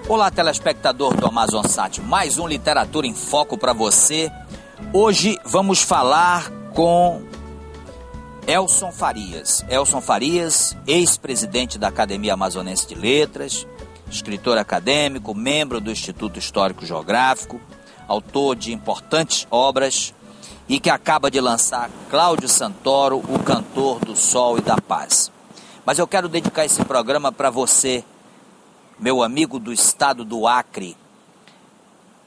Olá, telespectador do Amazonsat, mais um Literatura em Foco para você. Hoje vamos falar com Elson Farias. Elson Farias, ex-presidente da Academia Amazonense de Letras, escritor acadêmico, membro do Instituto Histórico Geográfico, autor de importantes obras e que acaba de lançar Cláudio Santoro, o Cantor do Sol e da Paz. Mas eu quero dedicar esse programa para você, meu amigo do estado do Acre,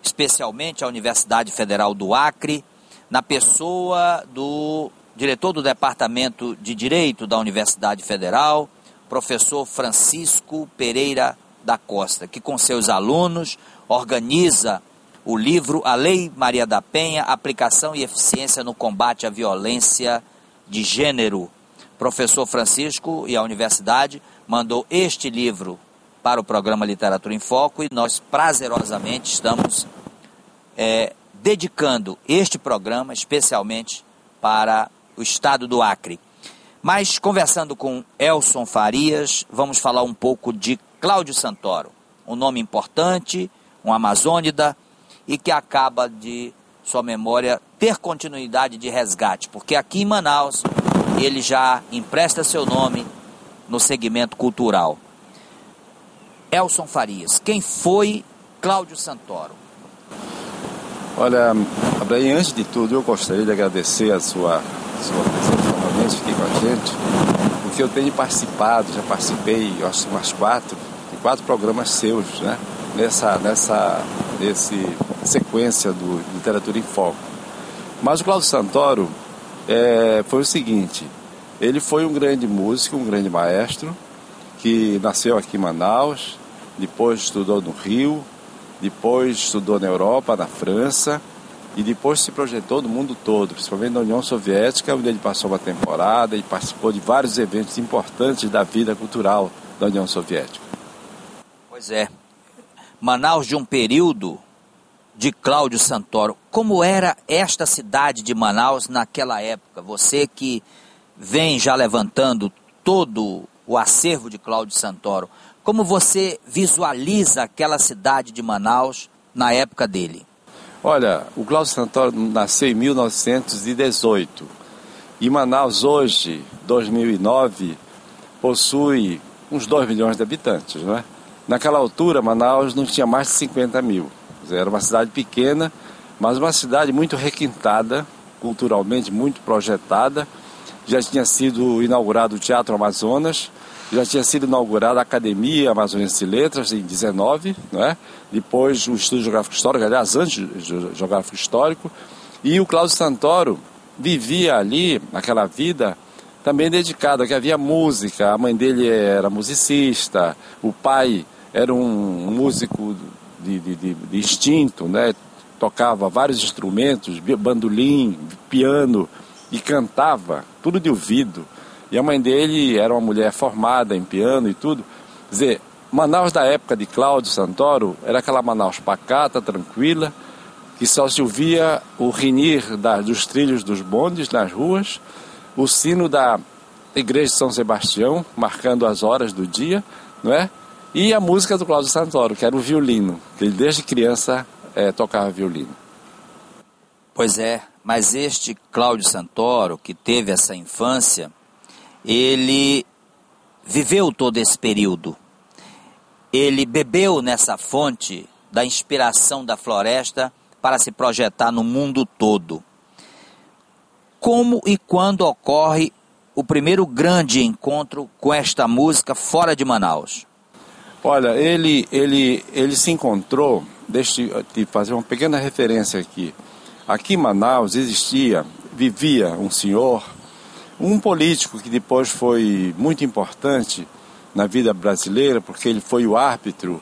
especialmente a Universidade Federal do Acre, na pessoa do diretor do Departamento de Direito da Universidade Federal, professor Francisco Pereira da Costa, que com seus alunos organiza o livro A Lei Maria da Penha, Aplicação e Eficiência no Combate à Violência de Gênero. Professor Francisco e a universidade mandou este livro para o programa Literatura em Foco e nós prazerosamente estamos dedicando este programa especialmente para o estado do Acre. Mas conversando com Elson Farias, vamos falar um pouco de Cláudio Santoro, um nome importante, um amazônida e que acaba de sua memória ter continuidade de resgate, porque aqui em Manaus ele já empresta seu nome no segmento cultural. Elson Farias, quem foi Cláudio Santoro? Olha, Abraim, antes de tudo eu gostaria de agradecer a sua presença novamente aqui com a gente, porque eu tenho participado, já participei, eu acho, umas quatro programas seus, né? Nessa sequência do Literatura em Foco. Mas o Cláudio Santoro foi o seguinte, ele foi um grande músico, um grande maestro, que nasceu aqui em Manaus, depois estudou no Rio, depois estudou na Europa, na França, e depois se projetou no mundo todo, principalmente na União Soviética, onde ele passou uma temporada e participou de vários eventos importantes da vida cultural da União Soviética. Pois é, Manaus de um período de Cláudio Santoro. Como era esta cidade de Manaus naquela época? Você que vem já levantando todo o acervo de Cláudio Santoro, como você visualiza aquela cidade de Manaus na época dele? Olha, o Cláudio Santoro nasceu em 1918 e Manaus hoje, 2009, possui uns 2 milhões de habitantes, não é? Naquela altura, Manaus não tinha mais de 50 mil. Era uma cidade pequena, mas uma cidade muito requintada, culturalmente muito projetada. Já tinha sido inaugurado o Teatro Amazonas, já tinha sido inaugurada a Academia Amazonense de Letras em 19, não é? Depois o Instituto Geográfico Histórico, aliás, antes do Geográfico Histórico, e o Cláudio Santoro vivia ali, aquela vida, também dedicada, que havia música, a mãe dele era musicista, o pai era um músico de instinto, né? Tocava vários instrumentos, bandolim, piano, e cantava, tudo de ouvido. E a mãe dele era uma mulher formada em piano e tudo. Quer dizer, Manaus da época de Cláudio Santoro era aquela Manaus pacata, tranquila, que só se ouvia o rinir dos trilhos dos bondes nas ruas, o sino da igreja de São Sebastião, marcando as horas do dia, não é? E a música do Cláudio Santoro, que era o violino, que ele desde criança tocava violino. Pois é, mas este Cláudio Santoro, que teve essa infância, ele viveu todo esse período. Ele bebeu nessa fonte da inspiração da floresta para se projetar no mundo todo. Como e quando ocorre o primeiro grande encontro com esta música fora de Manaus? Olha, ele se encontrou deixa eu fazer uma pequena referência aqui. Aqui em Manaus vivia um senhor, um político que depois foi muito importante na vida brasileira, porque ele foi o árbitro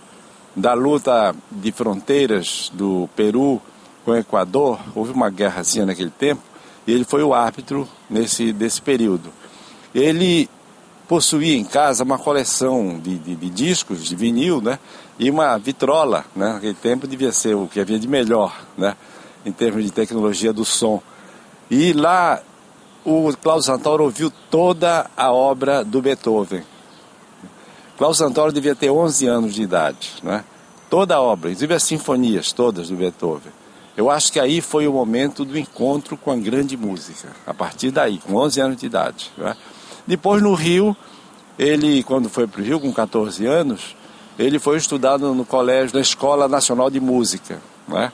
da luta de fronteiras do Peru com o Equador. Houve uma guerrazinha naquele tempo, e ele foi o árbitro desse período. Ele possuía em casa uma coleção de discos, de vinil, né? E uma vitrola, né? Naquele tempo devia ser o que havia de melhor, né? Em termos de tecnologia do som. E lá o Cláudio Santoro ouviu toda a obra do Beethoven. Cláudio Santoro devia ter 11 anos de idade, né? Toda a obra, inclusive as sinfonias todas do Beethoven. Eu acho que aí foi o momento do encontro com a grande música, a partir daí, com 11 anos de idade, né? Depois no Rio, ele, quando foi para o Rio com 14 anos, ele foi estudar no colégio da Escola Nacional de Música, né?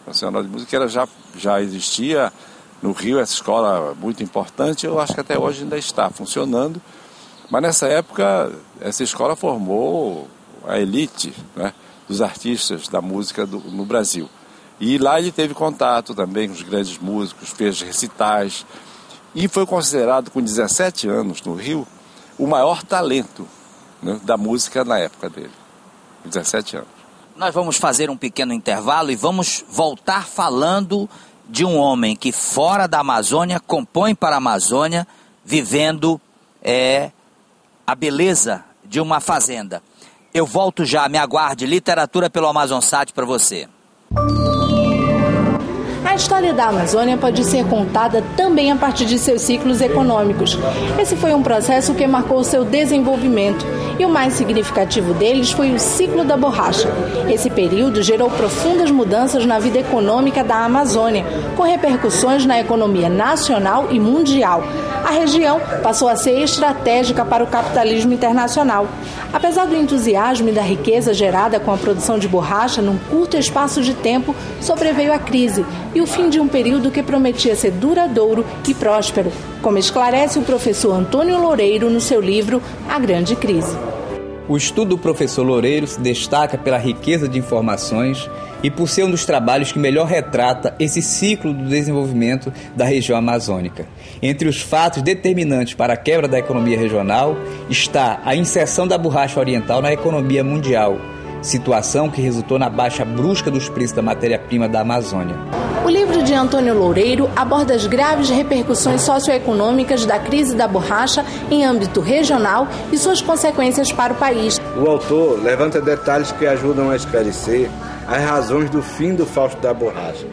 Nacional de Música já existia no Rio, essa escola muito importante, eu acho que até hoje ainda está funcionando, mas nessa época essa escola formou a elite, né, dos artistas da música no Brasil. E lá ele teve contato também com os grandes músicos, fez recitais, e foi considerado, com 17 anos no Rio, o maior talento, né, da música na época dele. 17 anos. Nós vamos fazer um pequeno intervalo e vamos voltar falando de um homem que fora da Amazônia compõe para a Amazônia, vivendo a beleza de uma fazenda. Eu volto já, me aguarde. Literatura pelo Amazonsat para você. A história da Amazônia pode ser contada também a partir de seus ciclos econômicos. Esse foi um processo que marcou seu desenvolvimento, e o mais significativo deles foi o ciclo da borracha. Esse período gerou profundas mudanças na vida econômica da Amazônia, com repercussões na economia nacional e mundial. A região passou a ser estratégica para o capitalismo internacional. Apesar do entusiasmo e da riqueza gerada com a produção de borracha num curto espaço de tempo, sobreveio a crise e o fim de um período que prometia ser duradouro e próspero, como esclarece o professor Antônio Loureiro no seu livro A Grande Crise. O estudo do professor Loureiro se destaca pela riqueza de informações e por ser um dos trabalhos que melhor retrata esse ciclo do desenvolvimento da região amazônica. Entre os fatos determinantes para a quebra da economia regional está a inserção da borracha oriental na economia mundial, situação que resultou na baixa brusca dos preços da matéria-prima da Amazônia. O livro de Antônio Loureiro aborda as graves repercussões socioeconômicas da crise da borracha em âmbito regional e suas consequências para o país. O autor levanta detalhes que ajudam a esclarecer as razões do fim do fausto da borracha.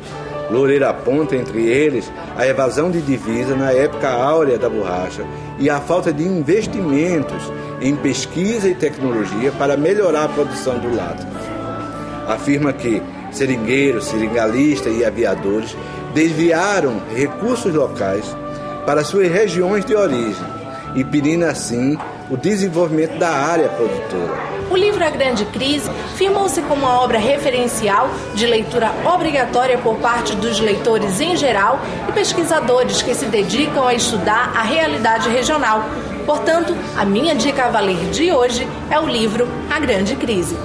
Loureiro aponta, entre eles, a evasão de divisa na época áurea da borracha e a falta de investimentos em pesquisa e tecnologia para melhorar a produção do látix. Afirma que seringueiros, seringalistas e aviadores desviaram recursos locais para suas regiões de origem, impedindo assim o desenvolvimento da área produtora. O livro A Grande Crise firmou-se como uma obra referencial de leitura obrigatória por parte dos leitores em geral e pesquisadores que se dedicam a estudar a realidade regional. Portanto, a minha dica a valer de hoje é o livro A Grande Crise.